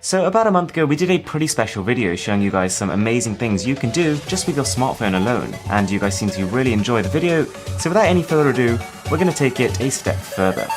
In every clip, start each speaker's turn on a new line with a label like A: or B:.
A: So about a month ago we did a pretty special video showing you guys some amazing things you can do just with your smartphone alone, and you guys seem to really enjoy the video, so without any further ado, we're going to take it a step further.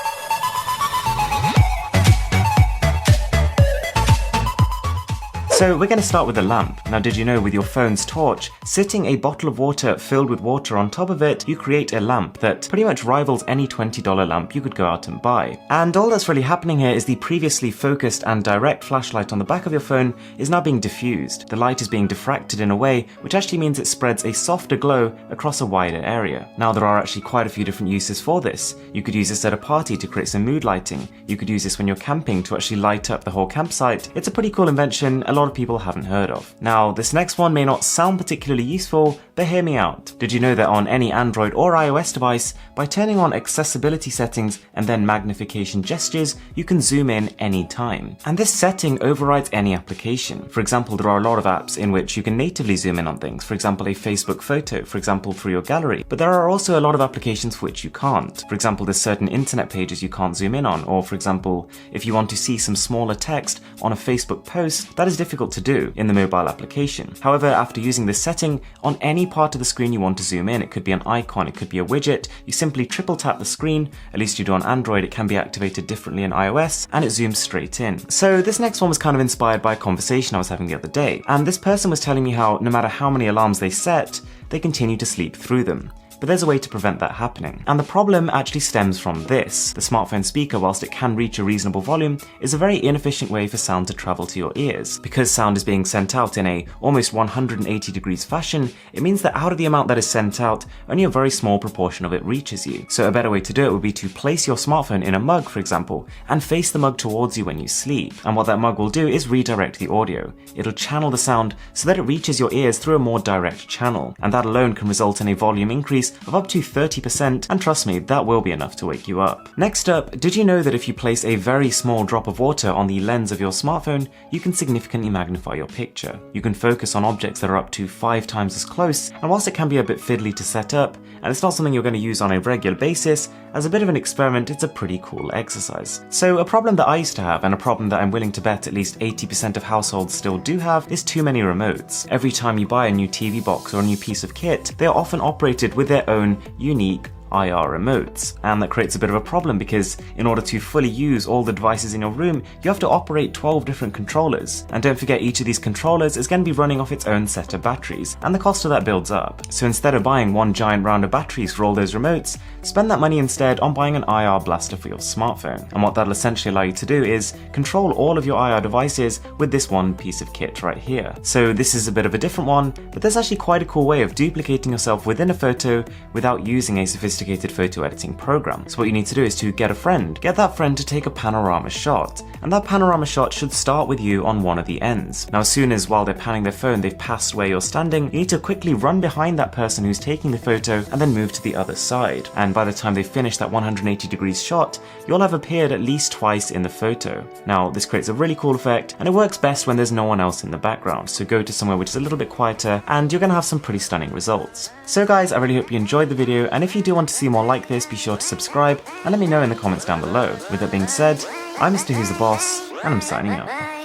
A: So we're going to start with the lamp. Now did you know with your phone's torch, sitting a bottle of water filled with water on top of it, you create a lamp that pretty much rivals any $20 lamp you could go out and buy. And all that's really happening here is the previously focused and direct flashlight on the back of your phone is now being diffused. The light is being diffracted in a way which actually means it spreads a softer glow across a wider area. Now there are actually quite a few different uses for this. You could use this at a party to create some mood lighting. You could use this when you're camping to actually light up the whole campsite. It's a pretty cool invention a lot of people haven't heard of. Now, this next one may not sound particularly useful, but hear me out. Did you know that on any Android or iOS device, by turning on accessibility settings and then magnification gestures, you can zoom in anytime. And this setting overrides any application. For example, there are a lot of apps in which you can natively zoom in on things, for example, a Facebook photo, for example, through your gallery. But there are also a lot of applications for which you can't. For example, there's certain internet pages you can't zoom in on, or for example, if you want to see some smaller text on a Facebook post, that is difficult to do in the mobile application. However, after using this setting, on any part of the screen you want to zoom in, it could be an icon, it could be a widget, you simply triple tap the screen, at least you do on Android, it can be activated differently in iOS, and it zooms straight in. So this next one was kind of inspired by a conversation I was having the other day, and this person was telling me how no matter how many alarms they set, they continue to sleep through them. But there's a way to prevent that happening. And the problem actually stems from this. The smartphone speaker, whilst it can reach a reasonable volume, is a very inefficient way for sound to travel to your ears. Because sound is being sent out in a almost 180 degrees fashion, it means that out of the amount that is sent out, only a very small proportion of it reaches you. So a better way to do it would be to place your smartphone in a mug, for example, and face the mug towards you when you sleep. And what that mug will do is redirect the audio. It'll channel the sound so that it reaches your ears through a more direct channel. And that alone can result in a volume increase of up to 30%, and trust me, that will be enough to wake you up. Next up, did you know that if you place a very small drop of water on the lens of your smartphone, you can significantly magnify your picture? You can focus on objects that are up to 5 times as close, and whilst it can be a bit fiddly to set up, and it's not something you're going to use on a regular basis, as a bit of an experiment, it's a pretty cool exercise. So a problem that I used to have, and a problem that I'm willing to bet at least 80% of households still do have, is too many remotes. Every time you buy a new TV box or a new piece of kit, they are often operated with their own unique IR remotes, and that creates a bit of a problem because in order to fully use all the devices in your room, you have to operate 12 different controllers, and don't forget each of these controllers is going to be running off its own set of batteries, and the cost of that builds up. So instead of buying one giant round of batteries for all those remotes, spend that money instead on buying an IR blaster for your smartphone. And what that'll essentially allow you to do is control all of your IR devices with this one piece of kit right here. So this is a bit of a different one, but there's actually quite a cool way of duplicating yourself within a photo without using a sophisticated photo editing program. So what you need to do is to get a friend. Get that friend to take a panorama shot, and that panorama shot should start with you on one of the ends. Now as soon as while they're panning their phone they've passed where you're standing, you need to quickly run behind that person who's taking the photo and then move to the other side. And by the time they finish that 180 degrees shot, you'll have appeared at least twice in the photo. Now this creates a really cool effect, and it works best when there's no one else in the background. So go to somewhere which is a little bit quieter and you're gonna have some pretty stunning results. So guys, I really hope you enjoyed the video, and if you do want to see more like this, be sure to subscribe and let me know in the comments down below. With that being said, I'm Mr. Who's the Boss, and I'm signing out.